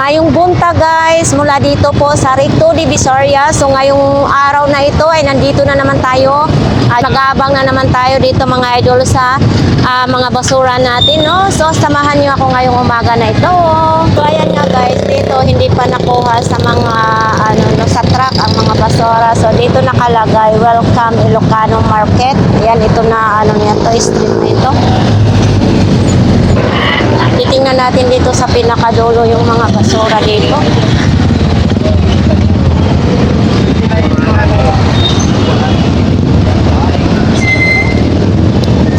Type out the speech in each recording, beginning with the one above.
Ngayong buntag guys, mula dito po sa Recto Divisoria. So ngayong araw na ito ay nandito na naman tayo. Mag-aabang na naman tayo dito mga idol sa mga basura natin, no? So samahan niyo ako ngayong umaga na ito. So ayan nga guys, dito hindi pa nakuha sa mga sa truck ang mga basura. So dito nakalagay, welcome Ilocano Market. Ayan, ito na to, street na ito. Titingnan natin dito sa pinakadulo yung mga basura dito.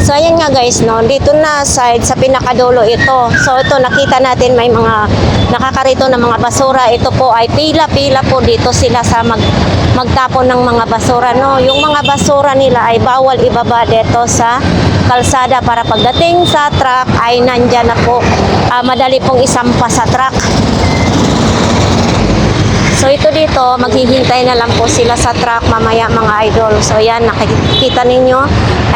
So ayan nga guys, no, dito na side sa pinakadulo ito. So ito nakita natin may mga nakakarito ng mga basura. Ito po ay pila-pila po dito sila sa magtapon ng mga basura, no. Yung mga basura nila ay bawal ibaba dito sa kalsada para pagdating sa truck ay nandyan na po. Madali pong isampa sa truck. So ito dito, maghihintay na lang po sila sa truck mamaya mga idol. So yan, nakikita ninyo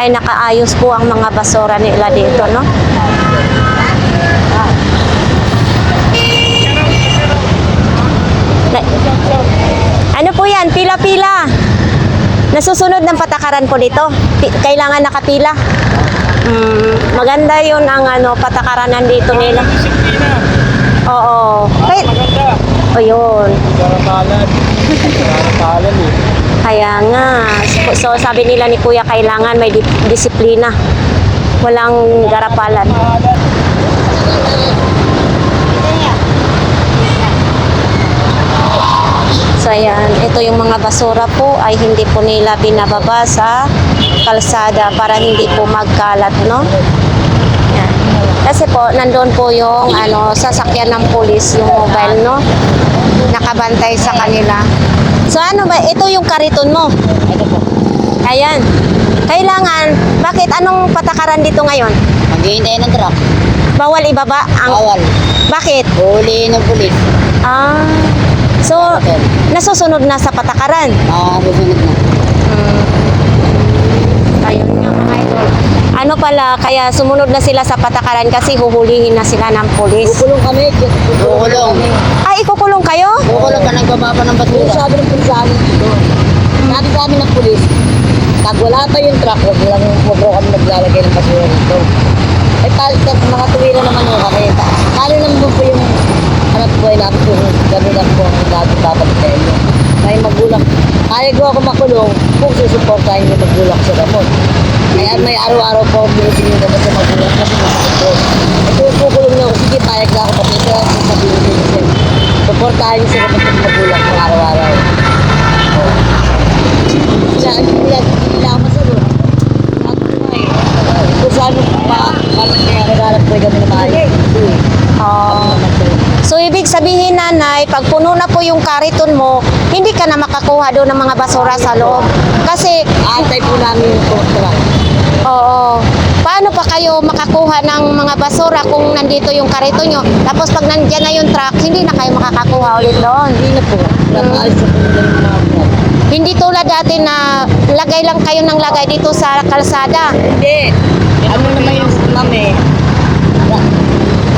ay nakaayos po ang mga basura nila dito, no? Ano po yan? Pila-pila. Nasusunod ng patakaran po dito. Kailangan nakapila. Maganda yun ang patakaran dito nila. Oo. Maganda. O yun. Garapalan eh. Kaya nga. So sabi nila ni Kuya, kailangan may disiplina. Walang garapalan. So ayan, ito yung mga basura po ay hindi po nila binababa sa kalsada para hindi po magkalat, no? Yan. Kasi po, nandun po yung sasakyan ng pulis, yung mobile, no? Nakabantay sa kanila. So ano ba, ito yung kariton mo? Ito po. Ayan. Kailangan, bakit anong patakaran dito ngayon? Maghihintay ng truck. Bawal ibaba ang... Bawal. Bakit? Huli ng pulis. So, nasusunod na sa patakaran. Susunod na. Ayun nga mga idol. Ano pala, kaya sumunod na sila sa patakaran kasi huhulihin na sila ng pulis. Kukulong kami. Kukulong. Ay, ikukulong kayo? Kukulong ka nagbababa ng basura. Sabi ng pulis sa amin dito. Sabi sa amin ng pulis, pag wala pa yung truck, wag kami naglalagay ng basura dito. Ay, mga tuwira naman yung kami. Kali naman po yung anak ko ay namin po, gano'n lang po ang dati babalik sa inyo. May magulang, kaya ko ako makulong kung susuportahin yung magulang sa gamot. Kaya may araw-araw po akong binibigyan naman sa magulang kasi masakit po. Ito yung kukulong niyo, sige, payag na ako pati ito lang sa binibigyan niyo. Suportahin niyo sa gamot ng magulang ng araw-araw. Hindi ako masagot. Kung saan naghahanap po kami na maayos. So, ibig sabihin nanay, pag puno na po yung kariton mo, hindi ka na makakuha doon ng mga basura sa loob. Kasi, Antay po namin yung truck. oo. Paano pa kayo makakuha ng mga basura kung nandito yung kariton nyo? Tapos pag nandyan na yung truck, hindi na kayo makakakuha ulit doon. Hindi na po. Nakaayos na po nila yung mga truck. Hindi tulad dati na lagay lang kayo ng lagay dito sa kalsada. Hindi. Ano naman yung mami?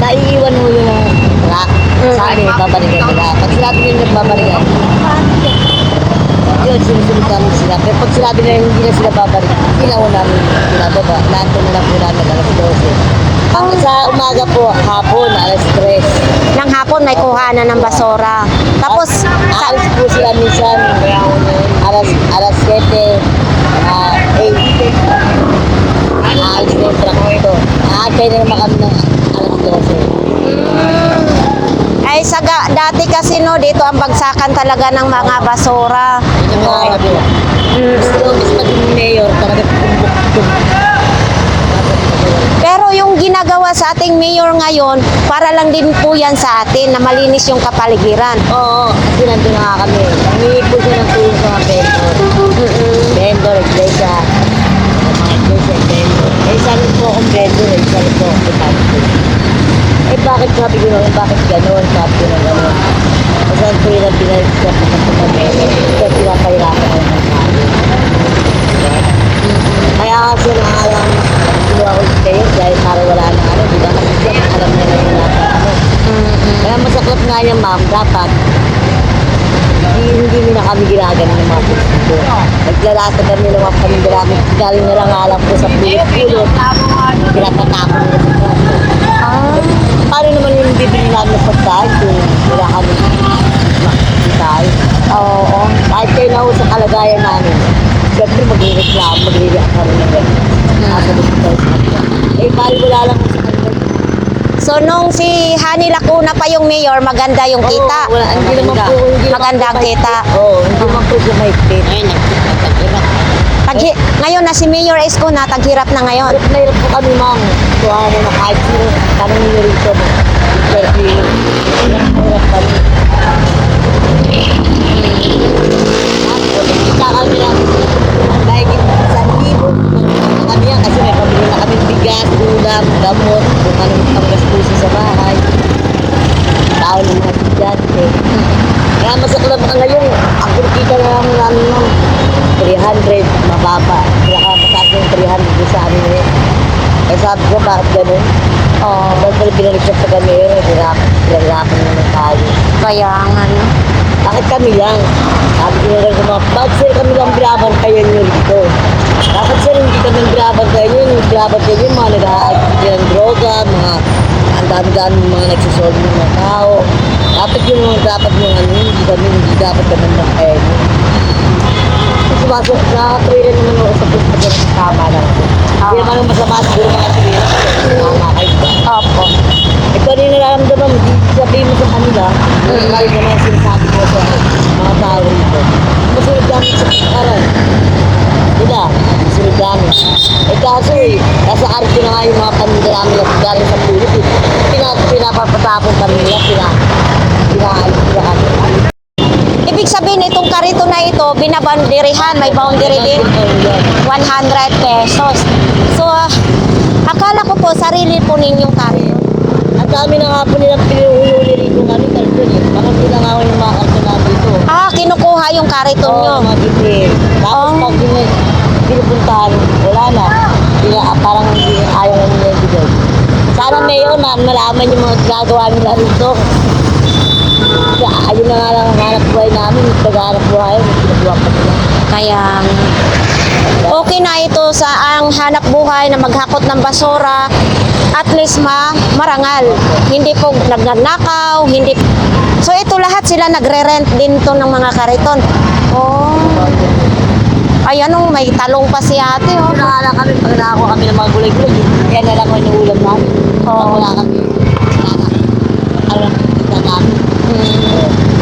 Naiiwan mo yung truck. Sa amin, babalikan nila. Pag sinabi nila nagbabalikan, yun, sinusunod namin sila. Pero pag sinabi nila hindi na sila babalik, ginawa namin binababa. Nanto na lang po namin alas 12. Ang sa umaga po, hapon, alas 3. Nang hapon may kuha na ng basura. Tapos, Aalis po sila minsan, alas 7, 8. Aalis na yung truck ito. Aakay na naman kami ng alas 12. ay dati kasi no, dito ang bagsakan talaga ng mga basura. Ito yung mga kabila. Gusto maging mayor, talaga tumbok. Pero yung ginagawa sa ating mayor ngayon, para lang din po yan sa atin na malinis yung kapaligiran. Oo, kasi nandun na nga kami. Nangihipo siya ng tulong sa mga vendor. Vendor, iglesia. Mga iglesia, vendor. Eh, isa rin po akong vendor, isa rin po akong department. Eh, bakit sabi ko naman, bakit gano'n? Sabi ko na gano'n. Kasi ang tuloy na pinag-stop na sa vendor. Kaya pinapahirapan ko ng sabi. Kaya kasi nangalang kinuha ko kayo dahil para wala na di ba? Kasi alam na yung lahat ng Kaya masaklap nga niya, Naglalata kami ng mga paninda namin. Galing na lang alam po sa pulot-pulot. Pinapatapon nila sa traso. Paano naman yung bibili namin ng pagkain kung wala kami makikitay? Oo. Kahit kayo na ho sa kalagayan namin, siyempre magre-reklamo, magre-react kami ng gano'n. Nasa gusto tayo sa kanila. Eh, bali wala lang ho sa kanila. So nung si Hani Lacuna pa yung mayor, maganda yung kita. Oo, wala, hindi naman po, hindi Maganda ang kita. Oo, hindi naman po siya mahigpit. Ay, nagkakirap. Ngayon na si Mayor Isko na, taghirap na ngayon. Mahirap po kami, ma'am. Tuwa na kahit sino, tanong niyo rito. Interview. Mahirap kami. Kita kami lang. Dahil 1,000. Kami yan kasi may pamilya na kami bigas, ulam, gamot, kung anong panggastusin sa bahay. Tao ng mga estudyante. Kaya masaklap ka ngayon, ang kita na lang namin ng 300, mababa. Kaya mataas yung 300 doon sa amin ngayon. Eh sabi ko, bakit ganun? Dahil binalik siya sa kami yun, hirapan naman tayo. Kaya nga, no? Bakit kami lang? Sabi ko na rin sa mga, bakit sir kami lang binabantayan nyo dito? Bakit sir hindi kami binabantayan nyo? Binabantayan nyo yung mga nag-aagit ng droga, mga ang dami-dami mga nagsisolve ng mga tao. Dapat yung mga dapat mga ano, hindi dapat kami bantayan nyo. Kasi baso, nakatuwiran naman ako sa puso na tama lang. Hindi naman ang masama siguro mga tuwiran. Tama kayo ba? Opo. Ito rin nararamdaman mo, di sabihin mo sa kanila, lalo naman yung sinasabi mo sa mga tao rito. Masunod namin sa pagkaran. Sila, masunod namin. Eh kaso nasa arte na nga yung mga paninda namin na galing sa pulit. Pinapapatapon kami nila, pinaalis nila kami. Ibig sabihin, itong karito na ito, binabanderihan, may boundary din, 100 pesos. So, akala ko po, sarili po ninyong karito. Ang dami na nga po nilang pinuhuli rito kami, karton eh. Bakit sila nga yung mga karton namin dito? Kinukuha yung karito nyo. Oo, mga gitli. Tapos pag pinupuntahan, wala na. Parang ayaw na nila yung bigay. Sana mayor na malaman yung mga ginagawa nila rito. Ayun na nga lang ang hanap buhay namin. Pag-hanap buhay, pinagawa pa nila. Kaya, okay na ito sa ang hanap buhay na maghakot ng basura. At least marangal. Hindi po nagnanakaw, hindi. So ito lahat sila nagre-rent din to ng mga kariton. Oh. Ay, anong may talong pa si ate, oh. Naalala kami, pag nakakuha kami ng mga gulay-gulay, yan na lang ang inuulam namin. Pag wala kami, alam kita namin.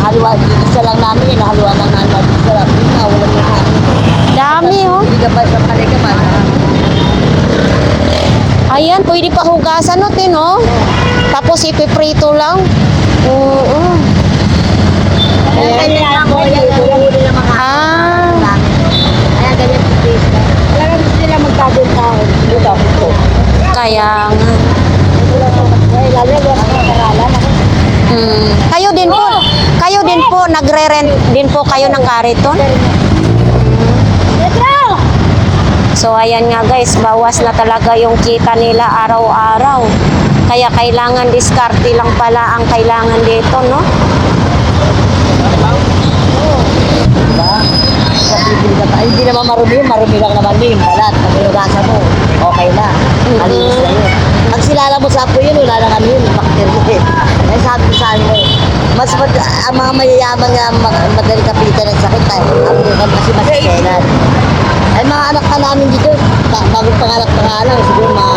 Haluan, isa lang namin, nahaluan lang namin. Sarap, ulam na namin. Dami, oh. Hindi ka pa sa palikaman. Ayan, pwede pa hugasan natin, oh. Tapos ipiprito lang. Oo. Kaya ganyan lang po, yan huli ng mga kaya ganyan po please. Kaya gusto nila magkabuntahan. Dito po. Kaya nga. Lalo yung mga karalan. Kayo din po, nagre-rent din po kayo ng kariton? So ayan nga guys, bawas na talaga yung kita nila araw-araw. Kaya kailangan diskarte lang pala ang kailangan dito, no? Hindi naman marumi lang naman yung balat. Pag inugasan mo, okay na. Malinis na yun. Pag silala mo sa apo yun, wala na kami yun. Bakit eh, sabi ko sa amin, ang mga mayayaman nga magaling kapitan ng sakit, ang kasi masiselan. Ay mga anak ka namin dito, bagong panganak siguro mga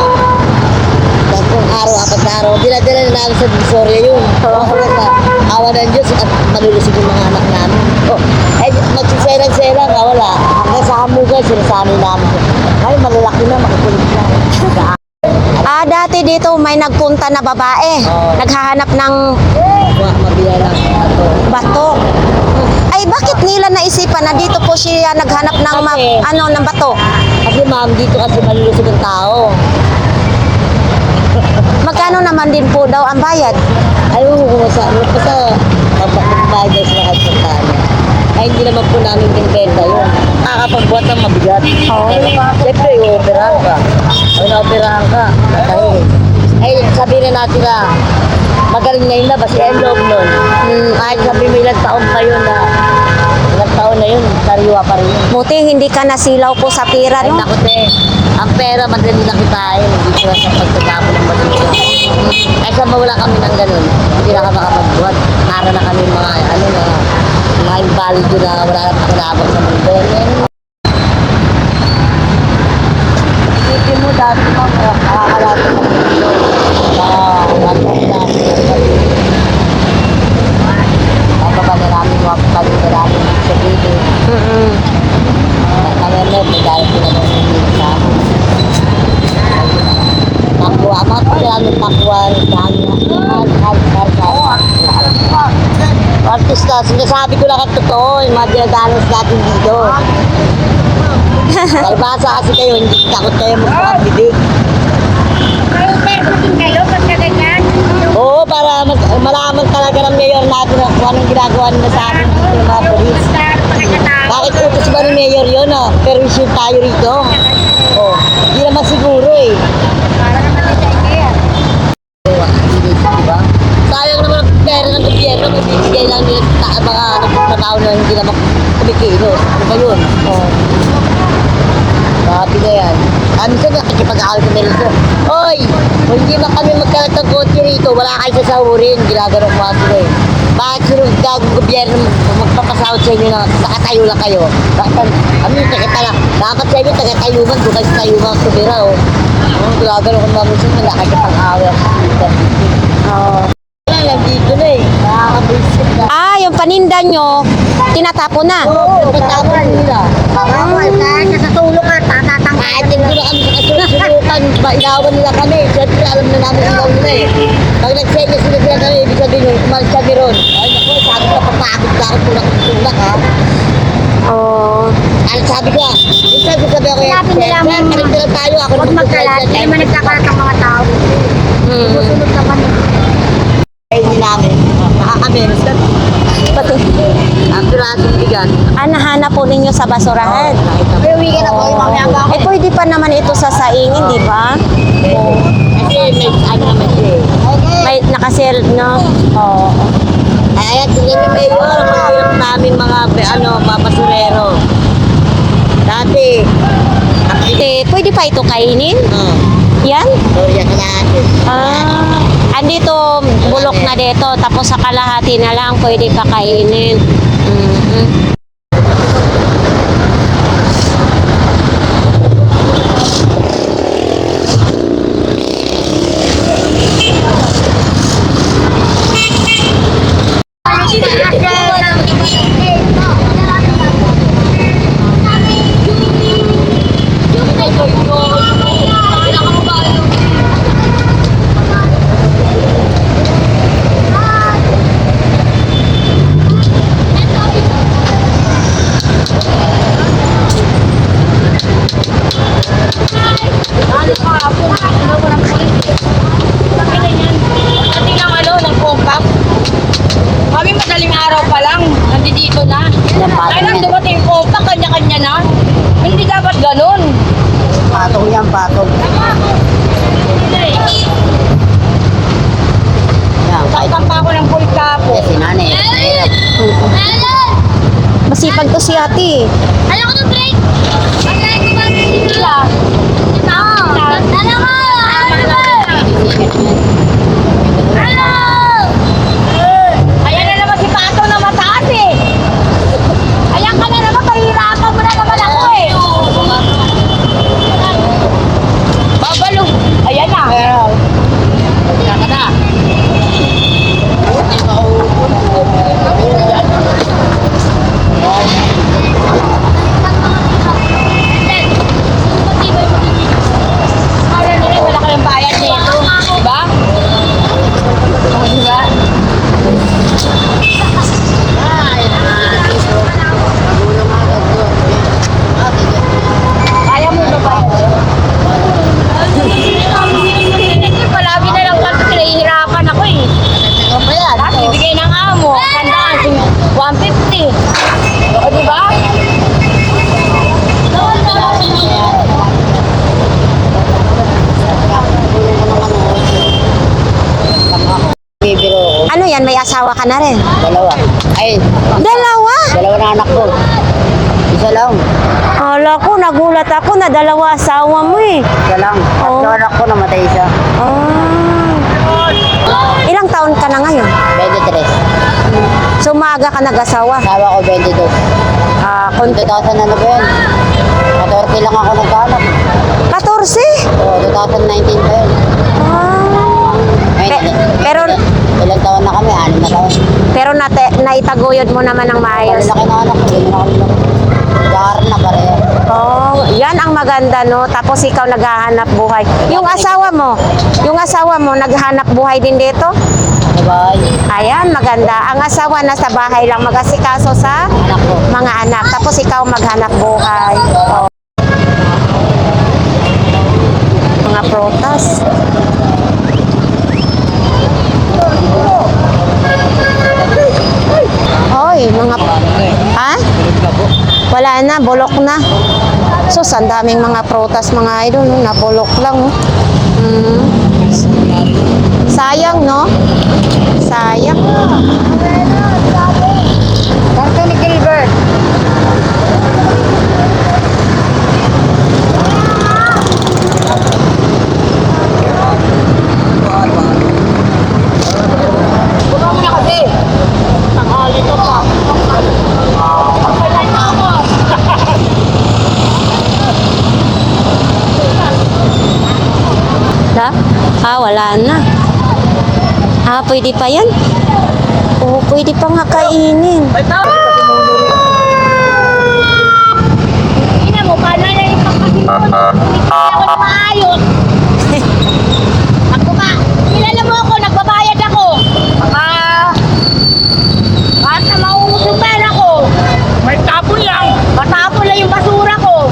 3 araw, 4 araw. Dinadala na namin sa Divisoria yun. Awa ng Diyos at malulusig yung mga anak namin. Magsiselang-selang, wala. Hanggang sa hamugan, sinasanay namin. Ay, malalaki na, makukulit na. Dati dito may nagpunta na babae. Naghahanap ng Mabila lang. bato. Ay, bakit nila naisipan na dito po siya naghanap ng ng bato? Kasi ma'am, dito kasi malulusog ang tao. Magkano naman din po daw ang bayad? Ayaw mo basta magbayad daw sila kahit pagkano. Ay, hindi naman po namin binibenta yun. Nakakapagbuhat ng mabigat. Siyempre, i-operahan ka. O na-operahan ka. Ay, sabihin na natin na magaling na yun na, basta yung loob nun. Kahit sabihin mo ilang taon pa yun na ilang taon taon na yun, sariwa pa rin yun. Buti hindi ka nasilaw po sa pera, Ay, no? naku, te. Ang pera, madali na kitain. Hindi ko lang sa pagkagapon ng basura. Ay, sa mawala kami ng ganun, hindi na kami makapagbuhat. Para na kami mga invalid na wala na pakinabang sa mundo. Isipin mo, dati mo, nakakalato ng mundo. Bababa na namin, wapag na namin sa video. Nangyayari, may dahil pinagawin sa amin. Takwa, mga kailangan ng takwa, artista, sinasabi ko lang ang totoo, yung mga dinadanas natin dito. Kalbasa kasi kayo, hindi takot kayo magpapabibig. Oo, para malaman talaga ng mayor natin kung anong ginagawa nila sa atin dito ng mga polis. Bakit utos ba ni mayor yun, permission tayo rito? Oh, hindi naman siguro eh. Diba? Sayang naman ang pera ng gobyerno, magbibigay lang nila sa mga nagtatao na hindi naman kumikilos. Ano ba yun? Oh. Sabi na yan. Minsan nakikipag-aawal kami rito. Hoy! Kung hindi man kami magkalat ng kotse rito, wala kayo sasahurin. Ginagano ko sila eh. Bakit sino gagawang gobyerno magpapasahod sa inyo na nakatayo lang kayo? Bakit? Dapat sa inyo taga-tayuman, doon kayo sa tayuman kumira oh. Ginagano ko naman sila, nakikipag-aawal ako. Oh. Nandito na eh. Nakakabuisit na. Ah, yung paninda nyo, tinatapon na. Oo, patapon nila. Kaya sa tulong ka, tatatang. Kahit hindi na kami nakasusukan, inawan nila kami. Siyempre, alam na namin ilaw nila eh. Pag nag-senya sila kami, ibig sabihin nyo, umalis kami ron. Ay, naku, sabi ko, papakit na ako tulak ha. Oh. Ano sabi ko, minsan sabi ako, Sinabi nila mo, palit na lang tayo, ako Huwag naman magkalat, hindi man nagkakalat ang mga tao. Susunod naman. Hindi namin, nakakami. Ang pirasong bigat. Nahanap po ninyo sa basurahan. May uwi ka na po, mamaya ba ako? Eh, pwede pa naman ito sa saingin, di ba? Kasi may ano naman siya eh. May nakasel, no? Oo. Kaya tingnan ni Mayor, ang mahirap namin mga basurero. Dati, Pwede pa ito kainin? Yan? Gloria ka natin. Andito, bulok na dito. Tapos sa kalahati na lang, pwede pa kainin. Mhm. Kami madaling araw pa lang, nandito na. Ay lang dumating ko pa, kanya-kanya na. Hindi dapat ganun. Patong yan, patong. Yan, kahit Takpan pa ako ng pulkapo. si nanay. Masipag to si ate. Alam ko ng break! Pagkain ko ba sila? Ano ka? Hello! Ayan na naman si Pato na mataas eh. Ayan ka na naman, pahirapan mo na naman ako eh. Babalo. Ayan na. Kaya ka na. Nag-asawa ka na rin? Dalawa. Ay, Dalawa? dalawa na anak ko. Isa lang. Hala ko, nagulat ako na dalawa asawa mo eh. Isa lang. Oo. Tatlo anak ko namatay isa. Ilang taon ka na ngayon? 23. So maaga ka nag-asawa? Asawa ko 22. Kung 2000 ano ba yun? 14 lang ako nagkanak. 14? Oo, 2019 pa yun. Ayun, Pero ilang taon na kami? 6 na taon. pero naitaguyod mo naman ng maayos. Malaki na anak ko. Hindi na kami lang. Gahar na pareho. Oh, yan ang maganda no. Tapos ikaw naghahanap buhay. Yung asawa mo naghahanap buhay din dito? Sabay. Ayan, maganda. Ang asawa na sa bahay lang mag-asikaso sa Anak ko. mga anak. Tapos ikaw maghanap buhay. Oh. Mga protas. Hoy, mga... Ha? Wala na, bulok na. So, ang daming mga protas, mga idol, no? Nabulok lang. No? Sayang, no? Sayang. Kanto ni Gilbert. Bukang na kasi. Tanghali to pa. Da? Wala na. Pwede pa yan? Oo, pwede pa nga kainin. Ina mo, paano na yung pagkasin mo? Hindi ako na maayos. Ako ba? Kilala mo ako, nagbabayad ako. Kahit na mauubos yung pera ko. May tapon lang. Matapon lang yung basura ko.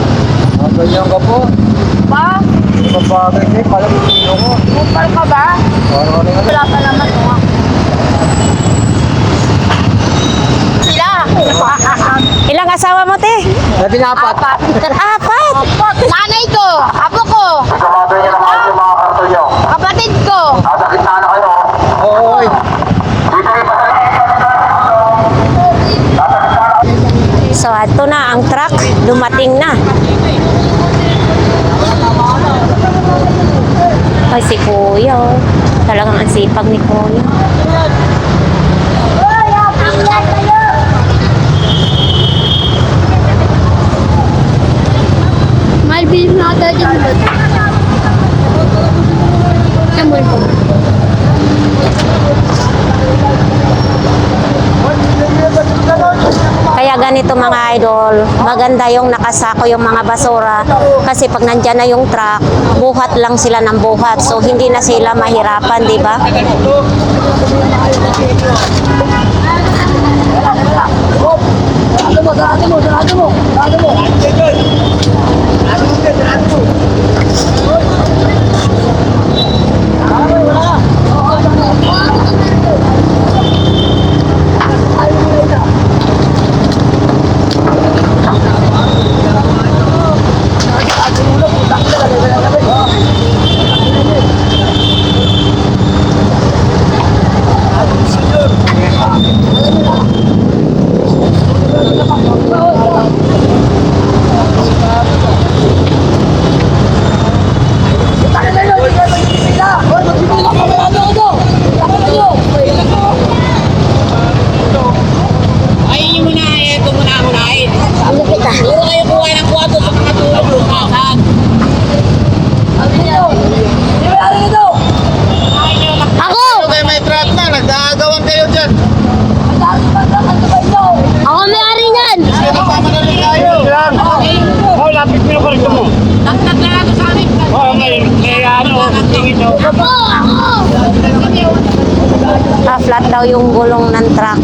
Ganyan ka po. Ba? Mabagay kayo, palang sino ko. Kupal ka ba? Ano nga Wala pa naman ko. Sila. Ilang asawa mo, te? Sabi na apat. Apat! Nanay ko, apo ko, Kamado niya naman yung mga karton niyo. kapatid ko. Nasa gitna na kayo. Oo. So, ato na ang truck. Dumating na. Ay, si Kuya, oh. Talagang ang sipag ni Kuya. May bilhin na ata dyan. Samul ko. Kaya ganito mga idol, maganda yung nakasako yung mga basura kasi pag nandyan na yung truck, buhat lang sila ng buhat. So hindi na sila mahirapan, di ba? Flat daw yung gulong ng truck.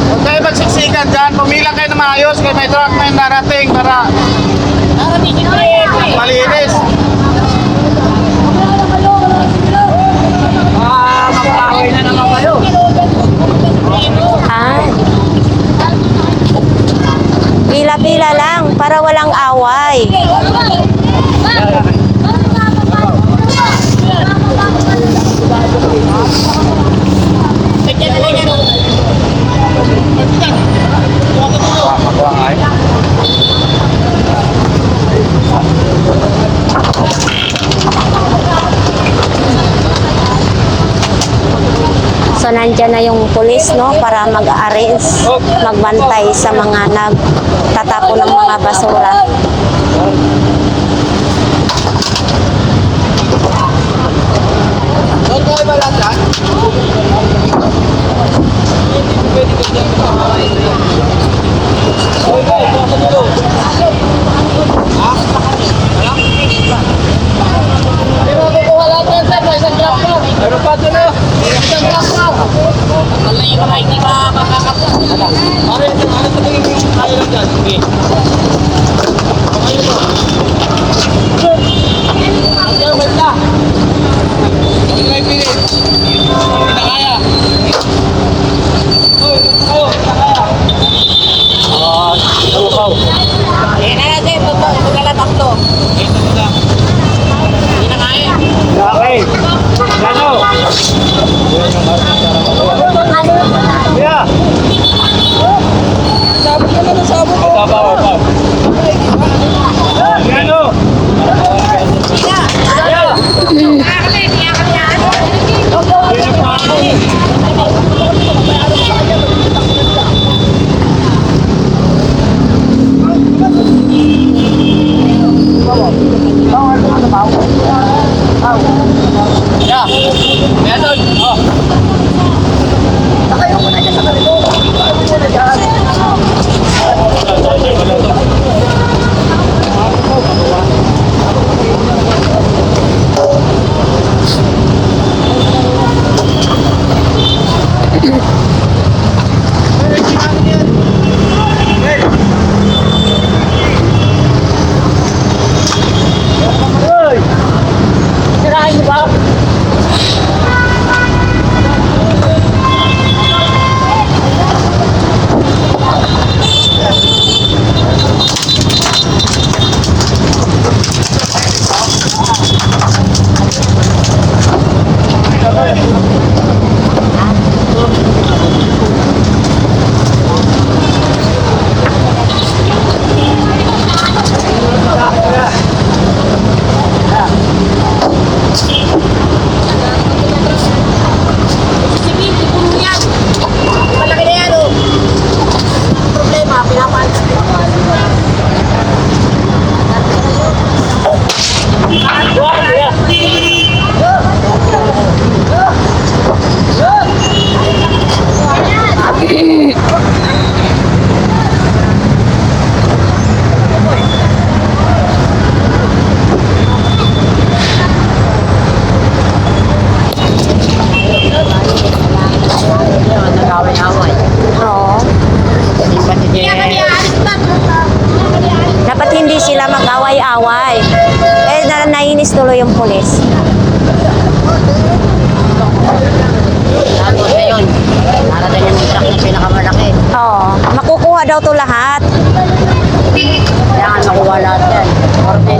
Huwag kayo magsiksikan dyan. Pumilang kayo na maayos. Kayo may mag-away. So nandiyan na yung pulis, no, para mag-arrange, magbantay sa mga nagtatapon ng mga basura. Okay. Ano? Yeah. Sabot ka na ng sabot ko. Ano? Oo. Dapat hindi sila mag-away-away. Eh, nainis tuloy yung pulis. Lalo ngayon, narating yung truck na pinakamalaki. Oo. Makukuha daw to lahat. Kailangan makuha lahat yan. Orte,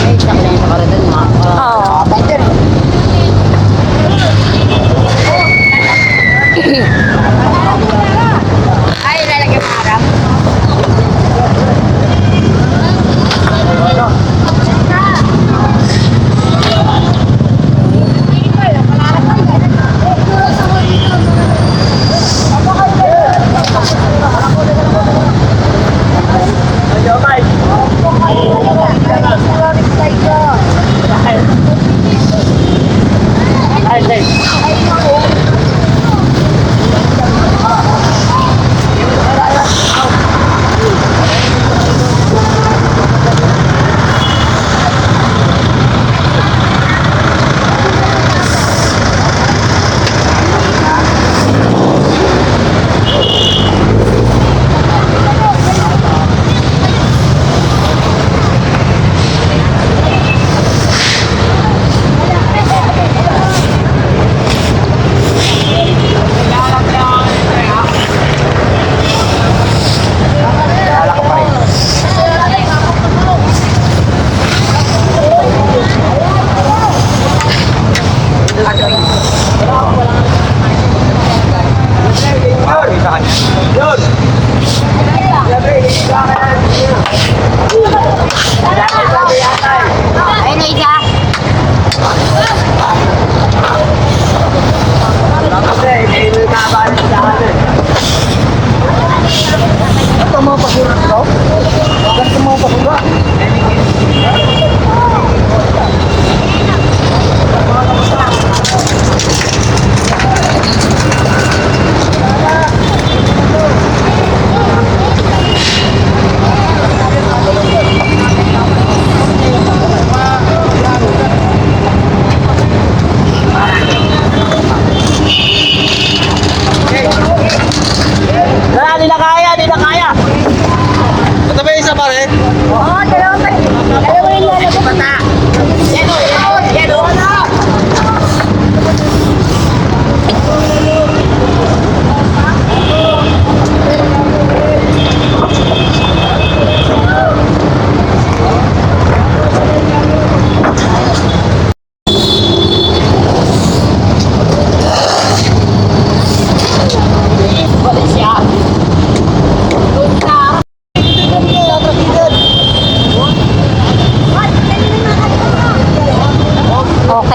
may truck na yung nakarating mga. Oo. Ay, lalagyan mo harap.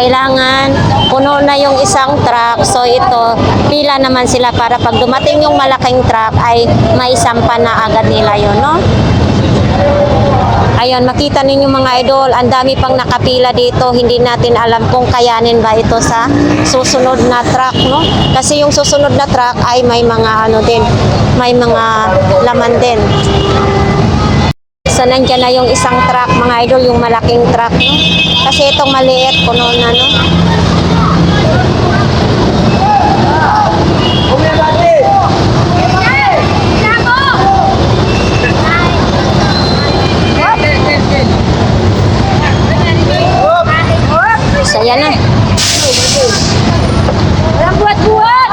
kailangan puno na yung isang truck. So ito, pila naman sila para pag dumating yung malaking truck ay maisampa na agad nila yun, no? Ayun, makita ninyo mga idol, ang dami pang nakapila dito. Hindi natin alam kung kayanin ba ito sa susunod na truck, no? Kasi yung susunod na truck ay may mga ano din, may mga laman din. So, nandiyan na yung isang truck, mga idol, yung malaking truck, no? Kasi itong maliit, puno na, no? So, yan na. Walang buhat-buhat!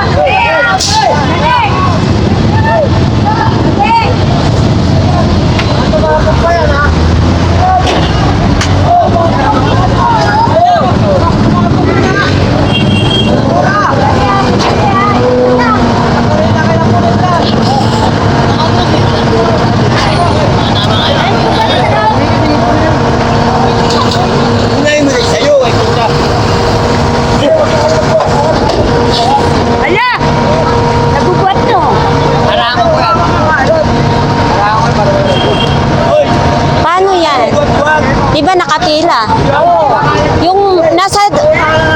Ala! Nabubuhat no? Paano yan? Di ba nakapila? Yung nasa,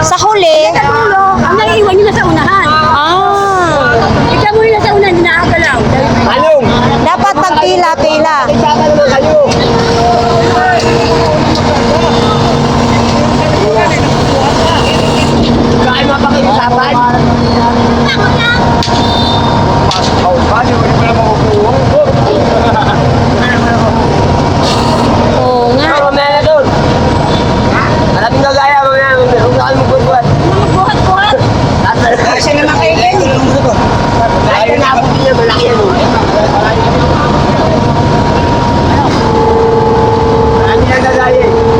sa huli, Ang naiiwan nyo na sa unahan. Ikaw mo yung nasa unahan, hindi nakakalaw. dapat pagpila-pila. Oo nga. Buhat-buhat!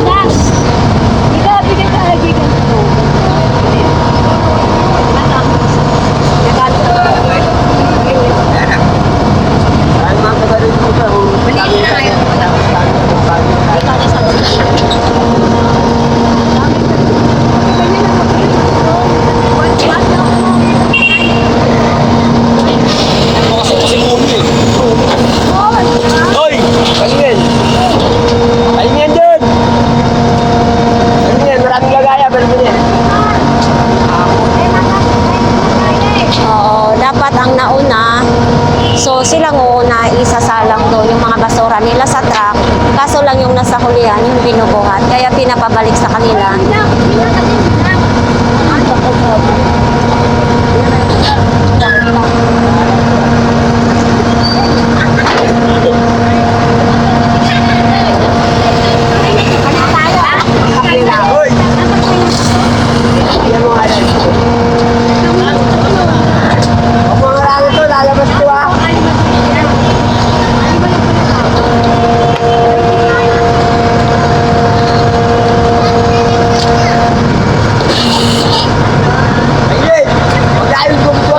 Nas! Bigay ka lagi ka. Oo, dapat ang nauna. So silang uuna isasalang doon yung mga basura nila sa truck. Kaso lang yung nasa hulihan, yung binubuhat. Kaya pinapabalik sa kanila.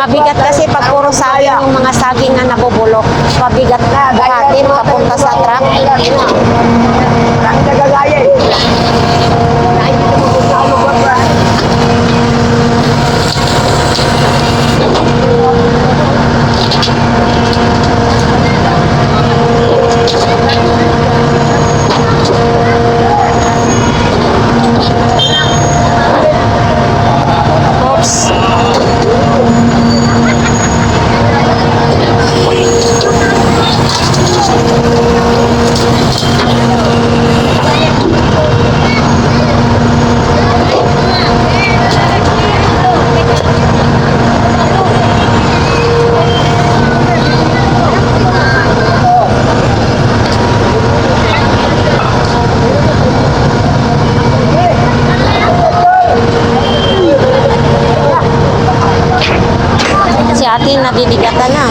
Mabigat kasi pag puro saging yung mga saging na nabubulok. Mabigat na buhatin papunta sa truck. Oops. Si ate nabibigatan na.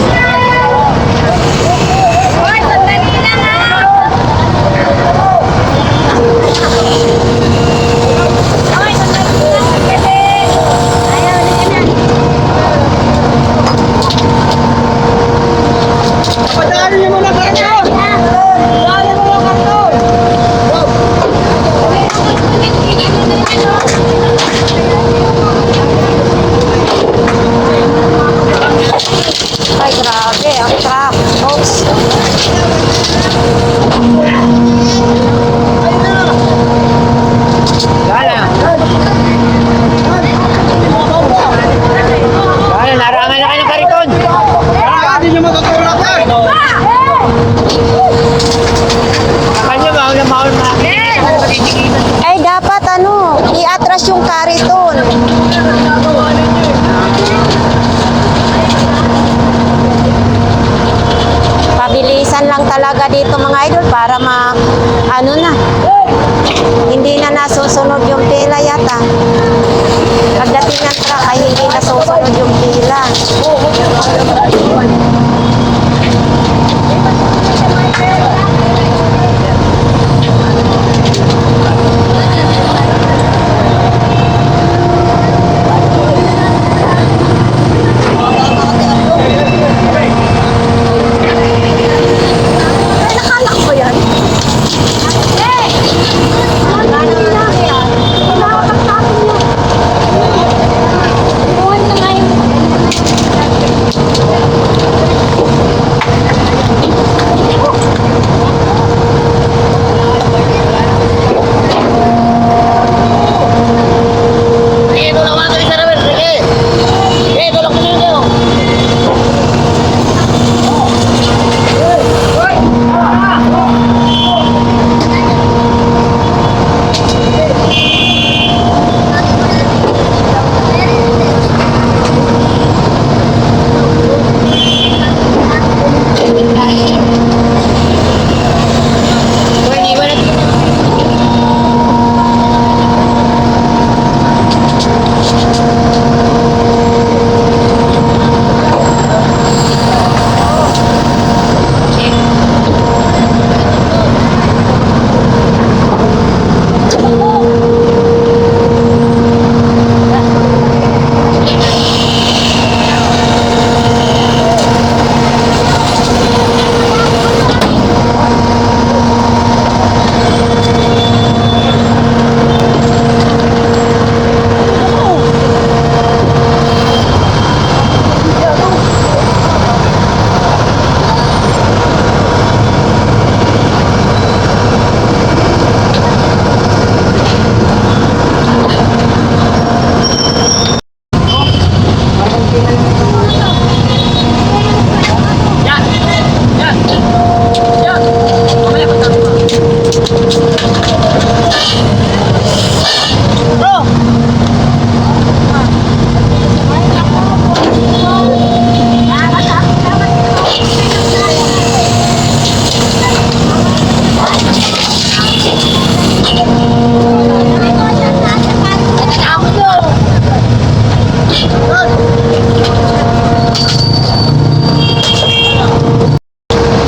Kariton. Pabilisan lang talaga dito mga idol para ano na, hindi na nasusunod yung pila yata. Pagdating ng truck ay hindi nasusunod yung pila.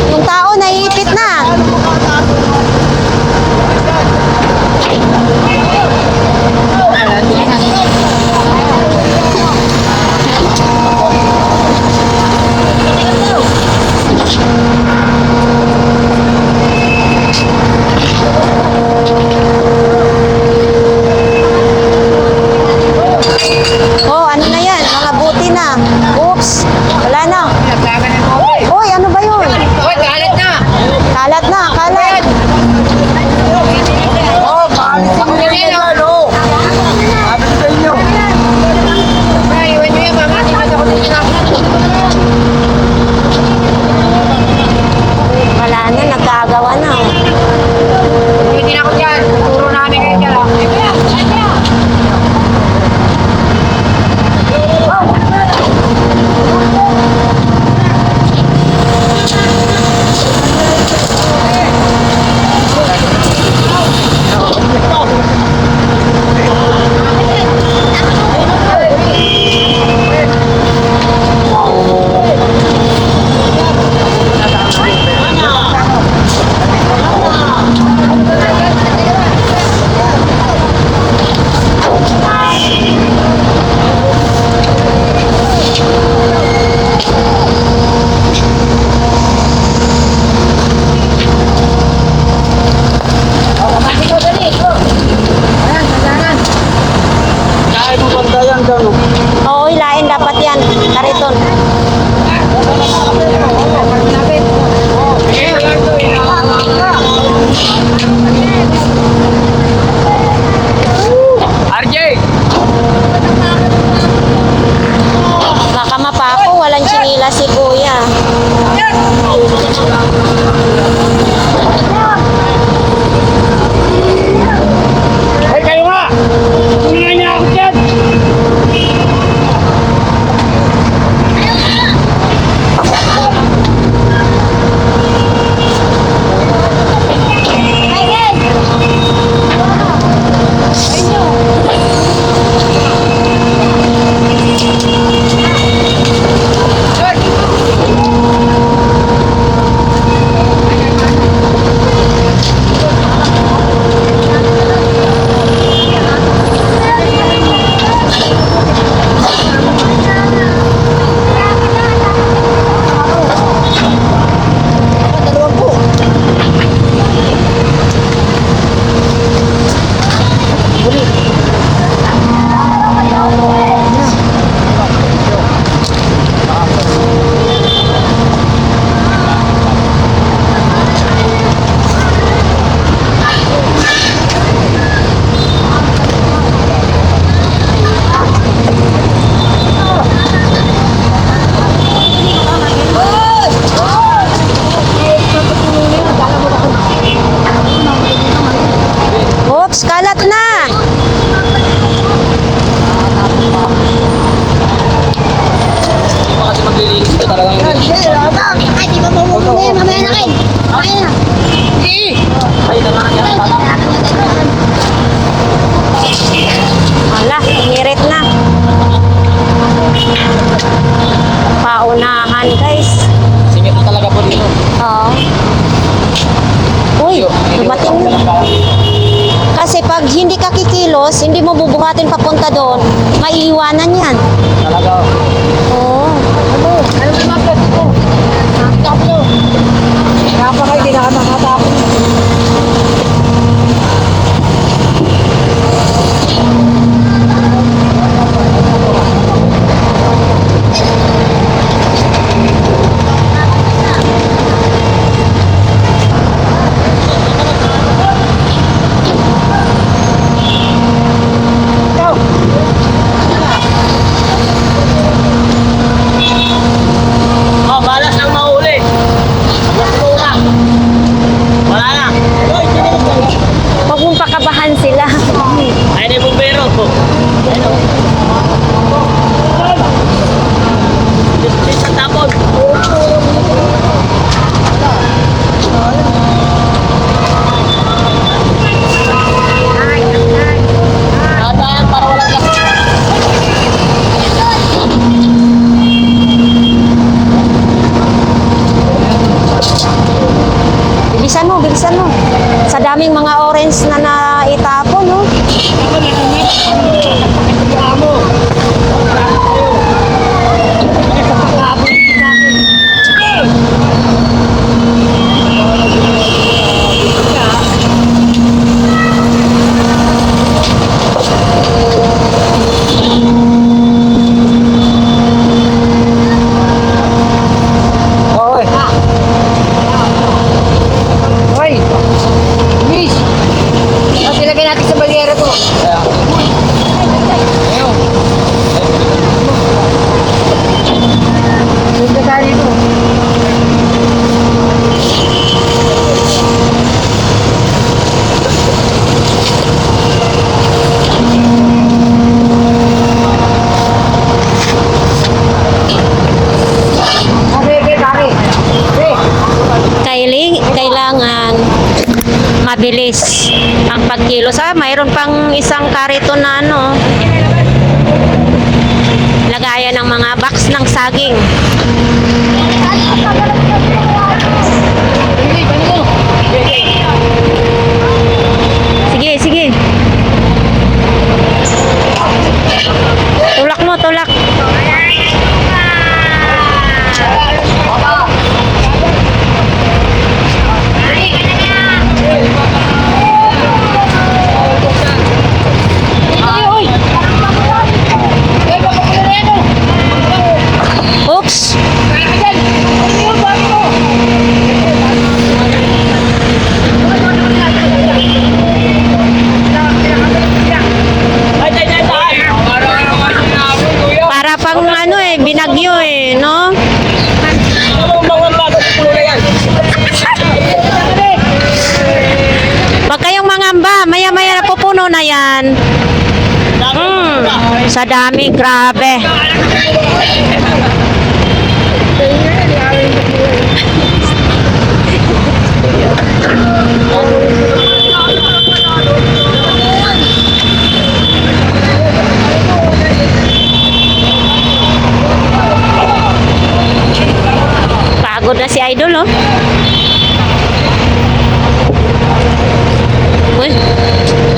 Yung tao naiipit na. Oh, ano na yan? Mga buti na. Oops. Wala na. Hoy, ano ba yun? Uy, galit na! Kalat na, kalat. Ay, iwan nyo yan, mama. Di ba ako nila? Wala na, nagkagawa na. Hindi na ako dyan. Turo namin kayo dyan. Oo, hilahin dapat yan. Kariton. RJ! Baka mapako, walang sinila si kuya. Ay, kayo nga! Tingnan niya ako Paunahan, guys. Singit na talaga po dito. Oo. Uy, dumating na. Kasi pag hindi ka kikilos, hindi mo bubuhatin papunta doon, maiiwanan yan. Talaga. Oo. Ano naman ba ito? Tapos. Kaya pa kayo, hindi na ka nakatapos. Oh, malas ang mahuli. Wala na. Wala na. Huwag mong pakabahan sila. Ay, na yung bumbero. Ayun o. Sa tapon. Nadaan para walang gas. Bilisan mo. Sa daming mga orange na naitapon, no? Oy. Oy. Miss. Tapos ilagay natin sa balyera to. Ayun. Punta tayo dito. Kailangan mabilis ang pagkilos. Mayroon pang isang kariton na lagayan ng mga box ng saging. Sige. Tulak mo, tulak. Oops! Para pang binagyo no? Wag kayong mangamba, maya-maya na pupuno na yan. Sa dami, grabe. Pagod na si Idol, oh. Uy,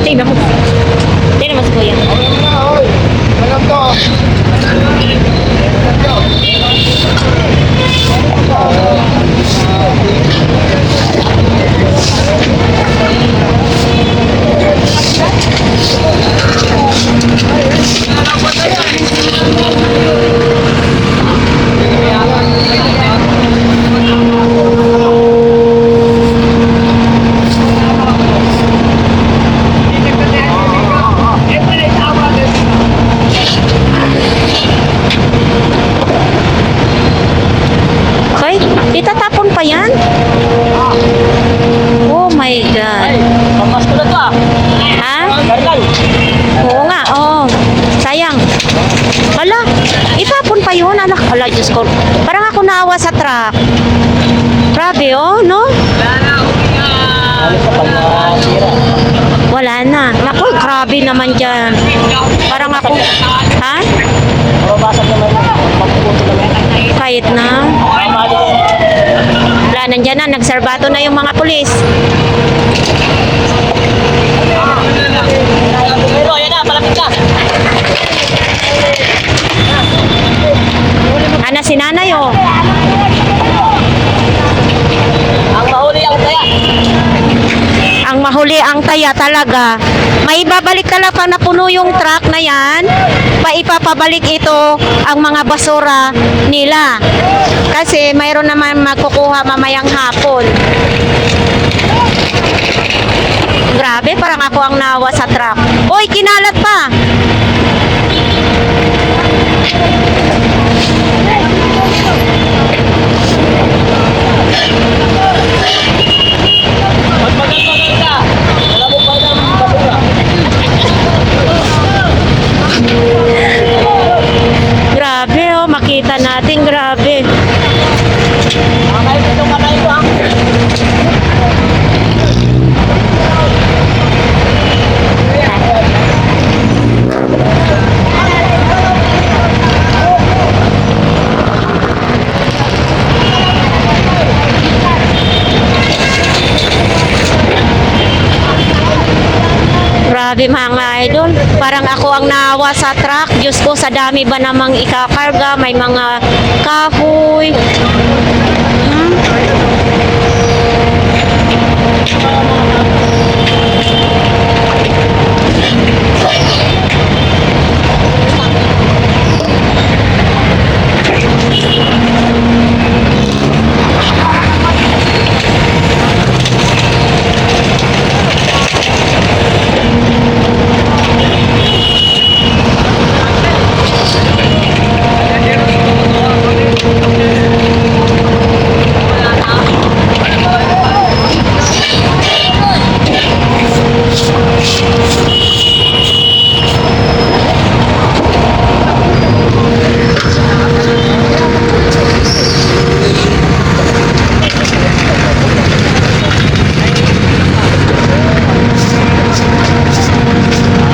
tingnan mo. Tingnan mo si Kuya. Alam to. Hoy, itatapon pa yan? Oh my God. Pamas ko na to ah. Ha? Garlan. Oo nga, oh. Sayang. Hala, itapon pa yun. Ala, Diyos ko. Parang ako naawa sa truck. Grabe, oh, no? Ano sa pag-sira? Wala na. Naku, grabe naman dyan. Parang ako, ha? Mababasag naman nandyan na, nagserbato na yung mga pulis. Pero ayan na, malapit na. Ana si nanay oh. Ang mahuli ang kaya. Ang mahuli ang taya talaga. May babalik talaga pag napuno yung truck na yan. Paipapabalik ito ang mga basura nila. Kasi mayroon naman magkukuha mamayang hapon. Grabe, parang ako ang nawa sa truck. Uy, kinalat pa! Magmagal-magal ka. Wala mo pa ng basura. Grabe oh, makita natin, grabe. Makakain ito, kamay ko ah. Grabe mga idol, parang ako ang nawa sa truck. Diyos ko, sa dami ba namang ikakarga, may mga kahoy.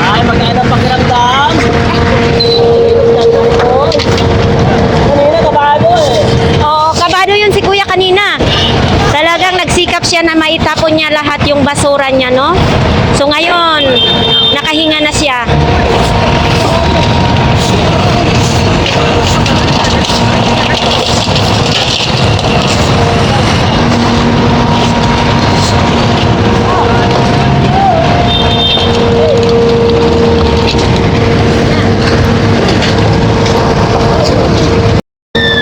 Ay, magkano ang pakiramdam? Kanina, kabado eh. Oo, kabado yun si kuya kanina. Talagang nagsikap siya na maitapon niya lahat yung basura niya, no? So ngayon, nakahinga na siya.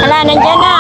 Hala, nandyan na.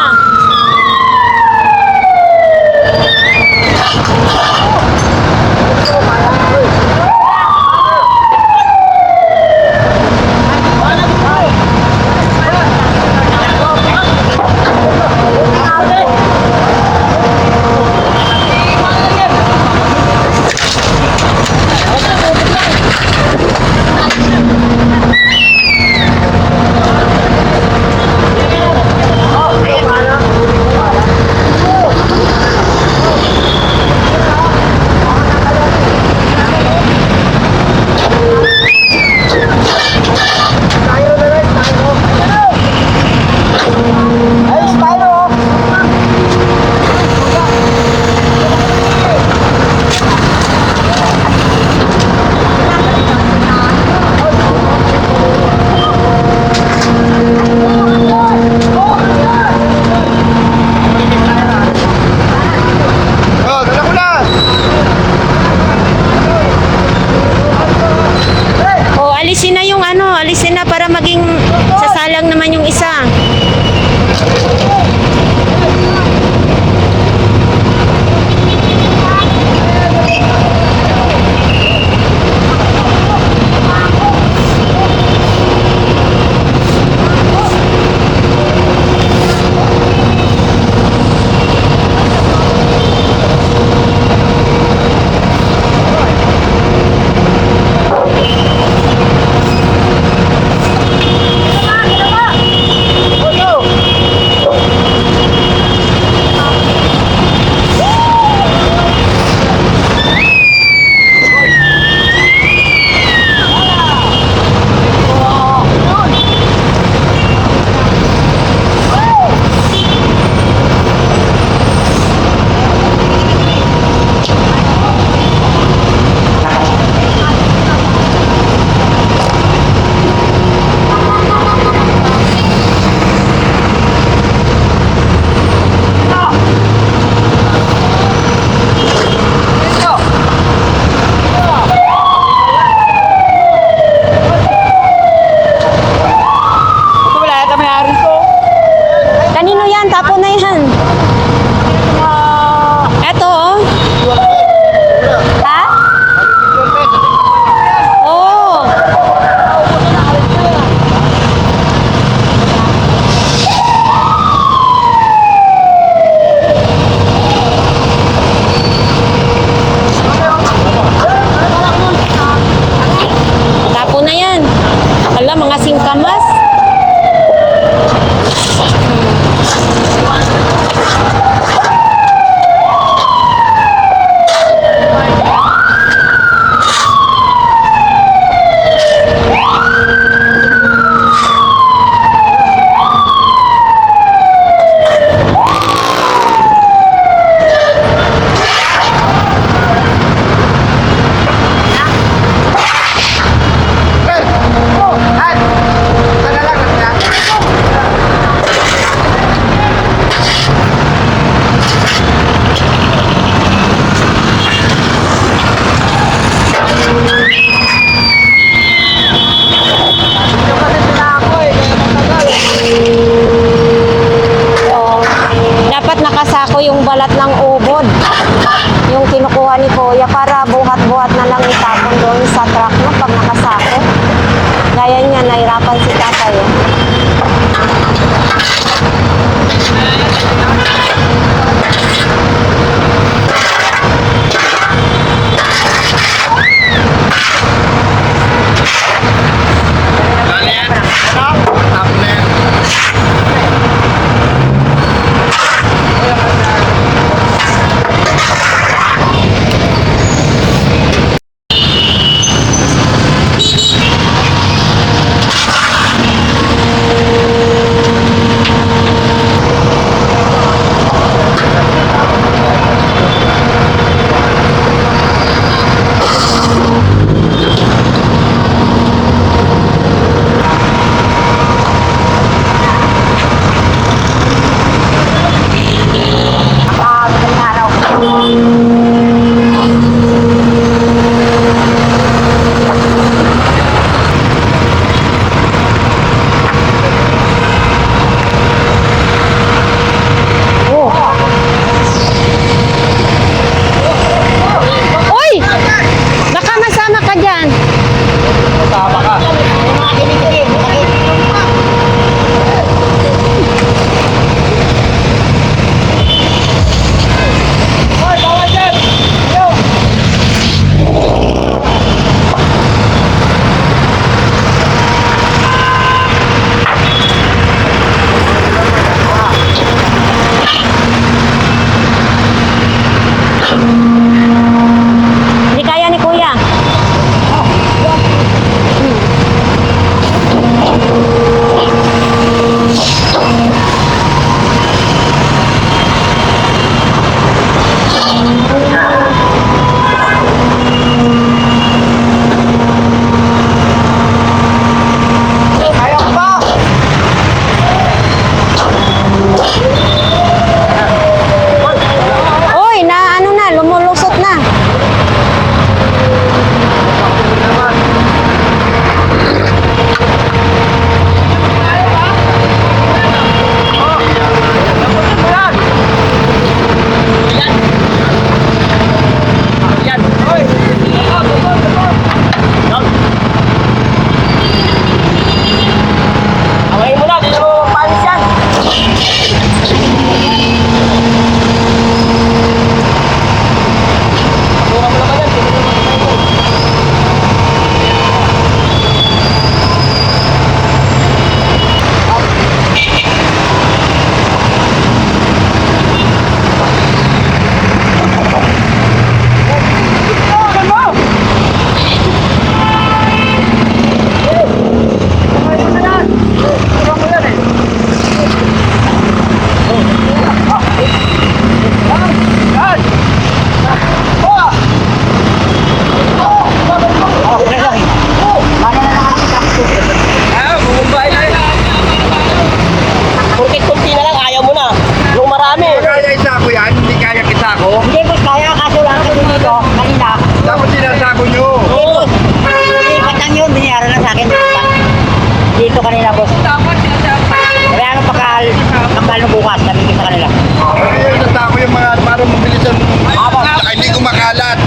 Alisin na yung alisin na para maging sasalang naman yung isa. lumabas. Dapat nakasako yung balat ng ubod. Yung kinukuha ni Kuya para buhat-buhat na lang itapon doon sa truck no pag nakasako. Gaya niya, nahirapan si tatay. Uy! Baka masama ka dyan. Hindi kaya ni Kuya. Uy, na ano na, lumulusot na. dito kanina, boss. Kaya ano pagkal bukas, sabi ko sa kanila. Ay, natako yung mga parang mabilisan. Saka hindi kumakalat.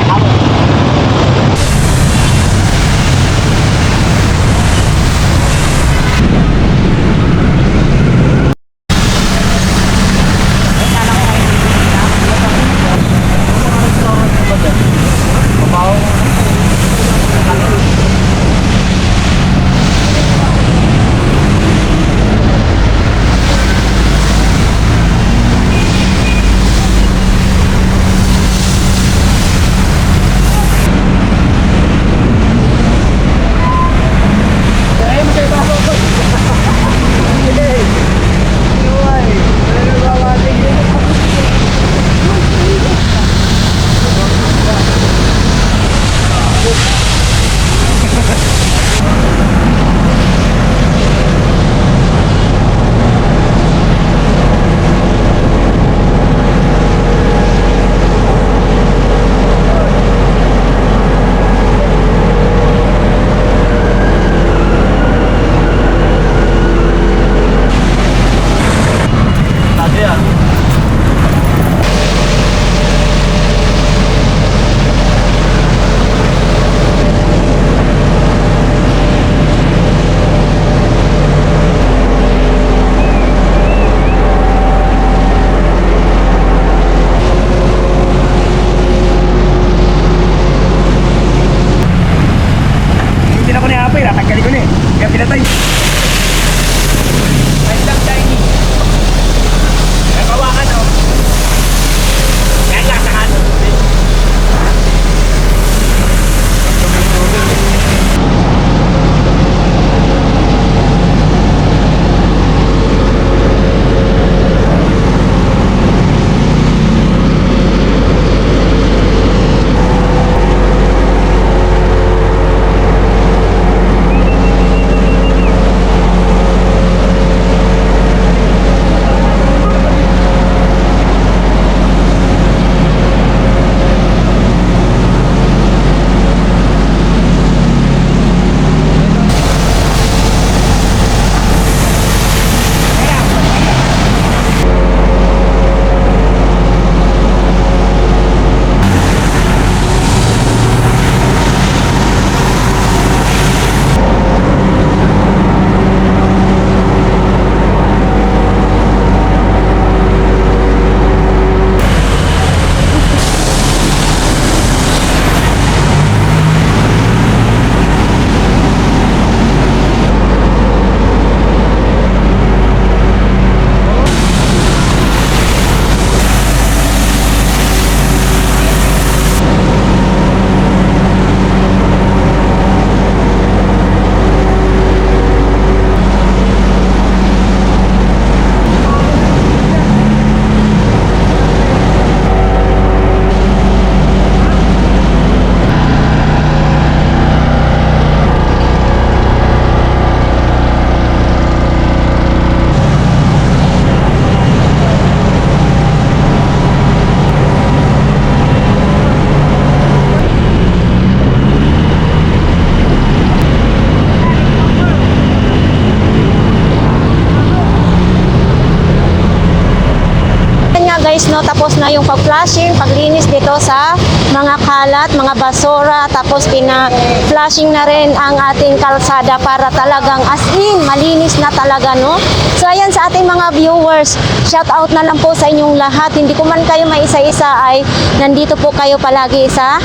Guys, no, tapos na yung pag-flushing, paglinis dito sa mga kalat, mga basura, tapos pina-flushing na rin ang ating kalsada para talagang as in, malinis na talaga, no? So, ayan sa ating mga viewers, shout out na lang po sa inyong lahat. Hindi ko man kayo maisa-isa ay nandito po kayo palagi sa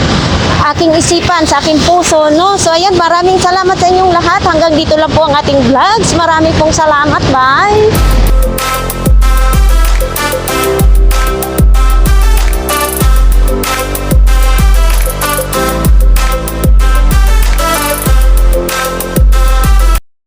aking isipan, sa aking puso, no? So, ayan, maraming salamat sa inyong lahat. Hanggang dito lang po ang ating vlogs. Maraming pong salamat. Bye!